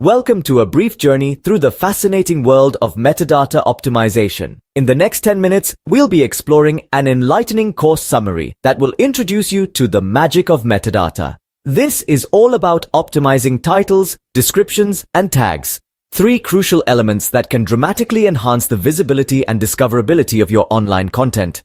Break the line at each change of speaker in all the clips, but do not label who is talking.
Welcome to a brief journey through the fascinating world of metadata optimization. In the next 10 minutes, we'll be exploring an enlightening course summary that will introduce you to the magic of metadata. This is all about optimizing titles, descriptions, and tags, three crucial elements that can dramatically enhance the visibility and discoverability of your online content.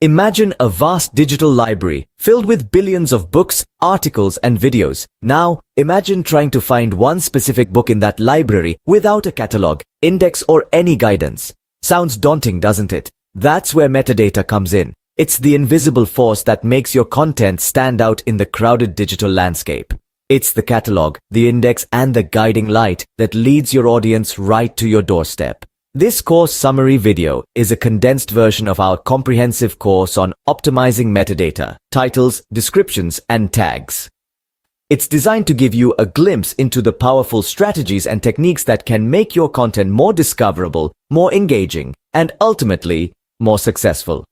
Imagine a vast digital library filled with billions of books, articles, and videos. Now, imagine trying to find one specific book in that library without a catalog, index, or any guidance. Sounds daunting, doesn't it? That's where metadata comes in. It's the invisible force that makes your content stand out in the crowded digital landscape. It's the catalog, the index, and the guiding light that leads your audience right to your doorstep. This course summary video is a condensed version of our comprehensive course on optimizing metadata, titles, descriptions, and tags. It's designed to give you a glimpse into the powerful strategies and techniques that can make your content more discoverable, more engaging, and ultimately, more successful.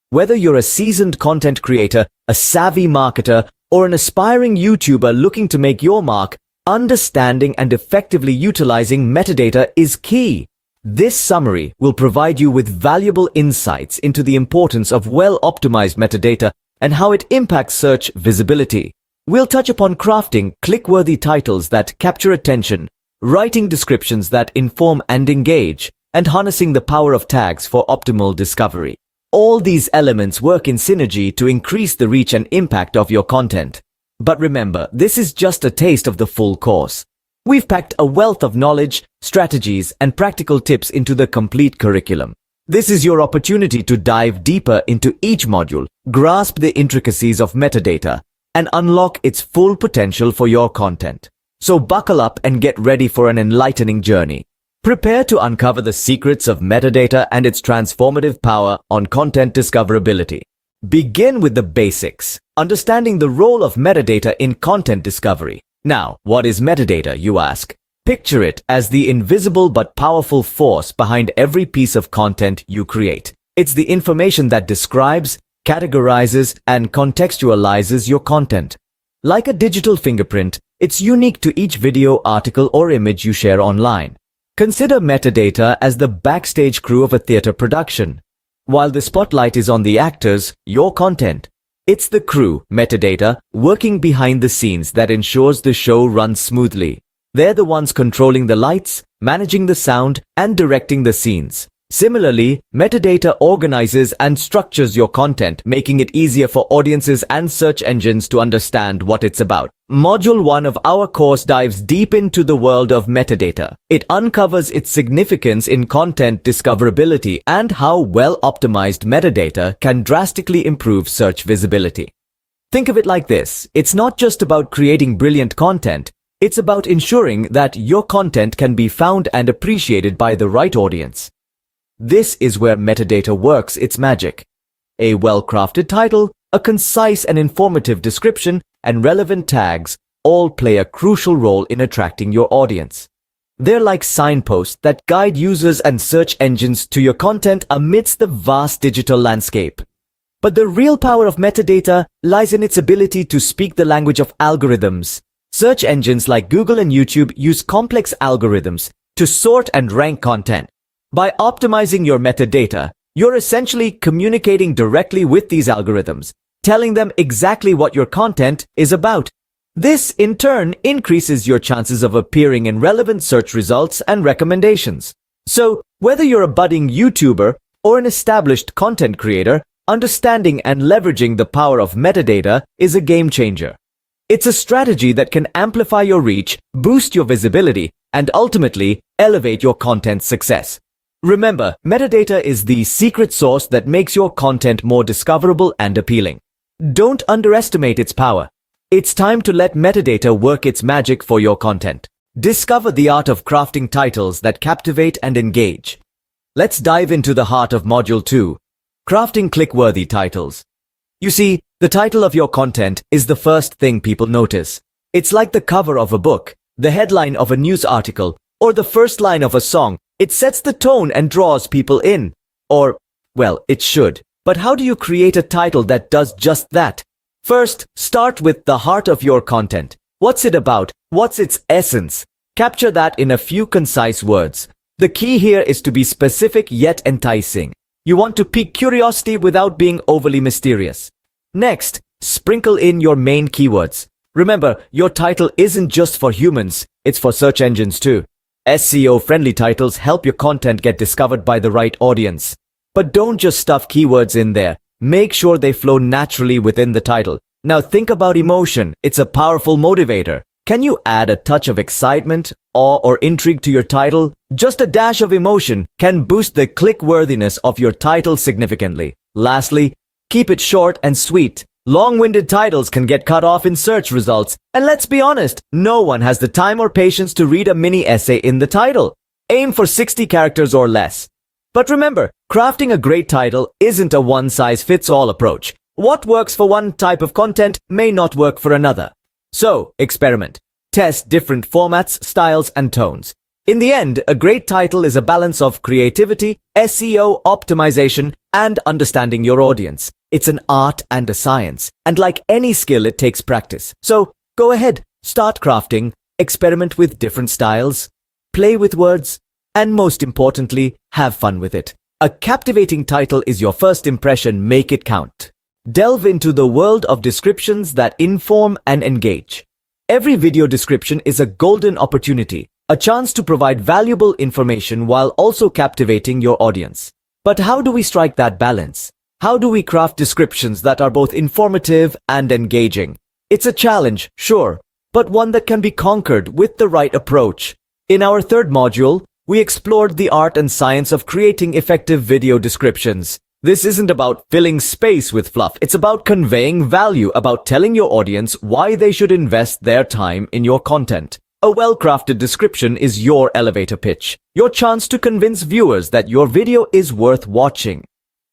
Whether you're a seasoned content creator, a savvy marketer, or an aspiring YouTuber looking to make your mark, understanding and effectively utilizing metadata is key. This summary will provide you with valuable insights into the importance of well-optimized metadata and how it impacts search visibility. We'll touch upon crafting click-worthy titles that capture attention, writing descriptions that inform and engage, and harnessing the power of tags for optimal discovery. All these elements work in synergy to increase the reach and impact of your content. But remember, this is just a taste of the full course. We've packed a wealth of knowledge, strategies, and practical tips into the complete curriculum. This is your opportunity to dive deeper into each module, grasp the intricacies of metadata, and unlock its full potential for your content. So buckle up and get ready for an enlightening journey. Prepare to uncover the secrets of metadata and its transformative power on content discoverability. Begin with the basics, understanding the role of metadata in content discovery. Now, what is metadata, you ask? Picture it as the invisible but powerful force behind every piece of content you create. It's the information that describes, categorizes, and contextualizes your content. Like a digital fingerprint, it's unique to each video, article, or image you share online. Consider metadata as the backstage crew of a theater production. While the spotlight is on the actors, your content, it's the crew, metadata, working behind the scenes that ensures the show runs smoothly. They're the ones controlling the lights, managing the sound, and directing the scenes. Similarly, metadata organizes and structures your content, making it easier for audiences and search engines to understand what it's about. Module 1 of our course dives deep into the world of metadata. It uncovers its significance in content discoverability and how well-optimized metadata can drastically improve search visibility. Think of it like this. It's not just about creating brilliant content. It's about ensuring that your content can be found and appreciated by the right audience. This is where metadata works its magic. A well-crafted title, a concise and informative description, and relevant tags all play a crucial role in attracting your audience. They're like signposts that guide users and search engines to your content amidst the vast digital landscape. But the real power of metadata lies in its ability to speak the language of algorithms. Search engines like Google and YouTube use complex algorithms to sort and rank content. By optimizing your metadata, you're essentially communicating directly with these algorithms, telling them exactly what your content is about. This, in turn, increases your chances of appearing in relevant search results and recommendations. So, whether you're a budding YouTuber or an established content creator, understanding and leveraging the power of metadata is a game changer. It's a strategy that can amplify your reach, boost your visibility, and ultimately elevate your content's success. Remember, metadata is the secret sauce that makes your content more discoverable and appealing. Don't underestimate its power. It's time to let metadata work its magic for your content. Discover the art of crafting titles that captivate and engage. Let's dive into the heart of Module 2, crafting click-worthy titles. You see, the title of your content is the first thing people notice. It's like the cover of a book, the headline of a news article, or the first line of a song. It sets the tone and draws people in. Or, well, it should. But how do you create a title that does just that? First, start with the heart of your content. What's it about? What's its essence? Capture that in a few concise words. The key here is to be specific yet enticing. You want to pique curiosity without being overly mysterious. Next, sprinkle in your main keywords. Remember, your title isn't just for humans, it's for search engines too. SEO-friendly titles help your content get discovered by the right audience. But don't just stuff keywords in there. Make sure they flow naturally within the title. Now think about emotion. It's a powerful motivator. Can you add a touch of excitement, awe, or intrigue to your title? Just a dash of emotion can boost the click-worthiness of your title significantly. Lastly, keep it short and sweet. Long-winded titles can get cut off in search results, and let's be honest, no one has the time or patience to read a mini essay in the title. Aim for 60 characters or less. But remember, crafting a great title isn't a one-size-fits-all approach. What works for one type of content may not work for another. So, experiment. Test different formats, styles, and tones. In the end, a great title is a balance of creativity, SEO optimization, and understanding your audience. It's an art and a science, and like any skill, it takes practice. So, go ahead, start crafting, experiment with different styles, play with words, and most importantly, have fun with it. A captivating title is your first impression, make it count. Delve into the world of descriptions that inform and engage. Every video description is a golden opportunity, a chance to provide valuable information while also captivating your audience. But how do we strike that balance? How do we craft descriptions that are both informative and engaging? It's a challenge, sure, but one that can be conquered with the right approach. In our third module, we explored the art and science of creating effective video descriptions. This isn't about filling space with fluff. It's about conveying value, about telling your audience why they should invest their time in your content. A well-crafted description is your elevator pitch, your chance to convince viewers that your video is worth watching.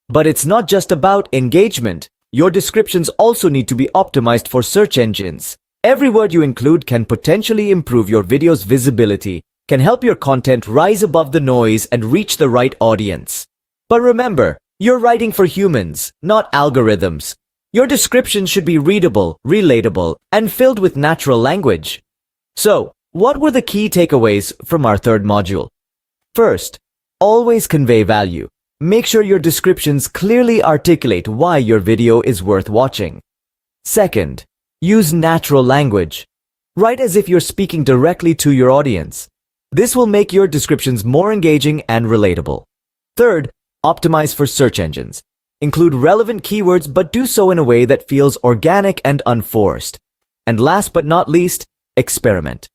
But it's not just about engagement. Your descriptions also need to be optimized for search engines. Every word you include can potentially improve your video's visibility, can help your content rise above the noise and reach the right audience. But remember, you're writing for humans, not algorithms. Your description should be readable, relatable, and filled with natural language. So, what were the key takeaways from our third module? First, always convey value. Make sure your descriptions clearly articulate why your video is worth watching. Second, use natural language. Write as if you're speaking directly to your audience. This will make your descriptions more engaging and relatable. Third, optimize for search engines. Include relevant keywords, but do so in a way that feels organic and unforced. And last but not least, experiment.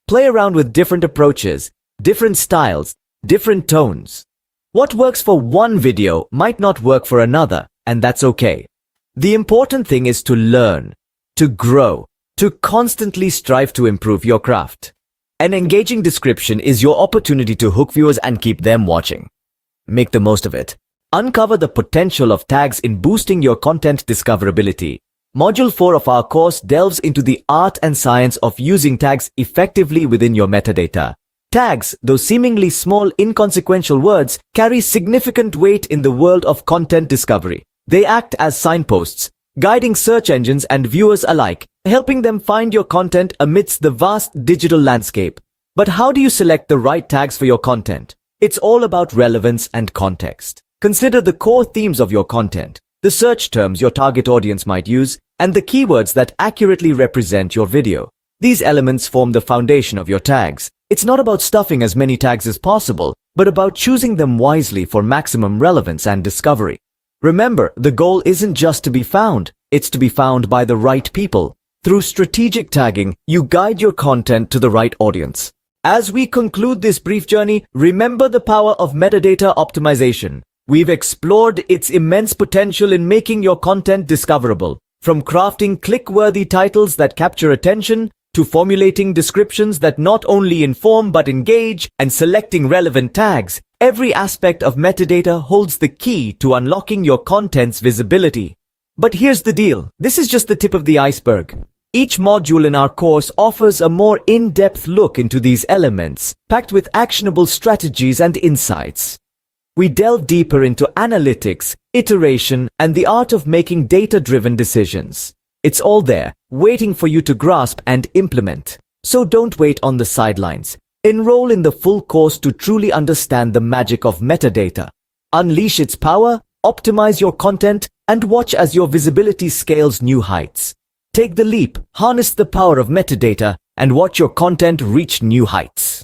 Play around with different approaches, different styles, different tones. What works for one video might not work for another, and that's okay. The important thing is to learn, to grow, to constantly strive to improve your craft. An engaging description is your opportunity to hook viewers and keep them watching. Make the most of it. Uncover the potential of tags in boosting your content discoverability. Module 4 of our course delves into the art and science of using tags effectively within your metadata. Tags, though seemingly small, inconsequential words, carry significant weight in the world of content discovery. They act as signposts, guiding search engines and viewers alike, helping them find your content amidst the vast digital landscape. But how do you select the right tags for your content? It's all about relevance and context. Consider the core themes of your content, the search terms your target audience might use, and the keywords that accurately represent your video. These elements form the foundation of your tags. It's not about stuffing as many tags as possible, but about choosing them wisely for maximum relevance and discovery. Remember, the goal isn't just to be found, it's to be found by the right people. Through strategic tagging, you guide your content to the right audience. As we conclude this brief journey, remember the power of metadata optimization. We've explored its immense potential in making your content discoverable. From crafting click-worthy titles that capture attention, to formulating descriptions that not only inform but engage, and selecting relevant tags, every aspect of metadata holds the key to unlocking your content's visibility. But here's the deal. This is just the tip of the iceberg. Each module in our course offers a more in-depth look into these elements, packed with actionable strategies and insights. We delve deeper into analytics, iteration, and the art of making data-driven decisions. It's all there, waiting for you to grasp and implement. So don't wait on the sidelines. Enroll in the full course to truly understand the magic of metadata. Unleash its power, optimize your content, and watch as your visibility scales new heights. Take the leap, harness the power of metadata, and watch your content reach new heights.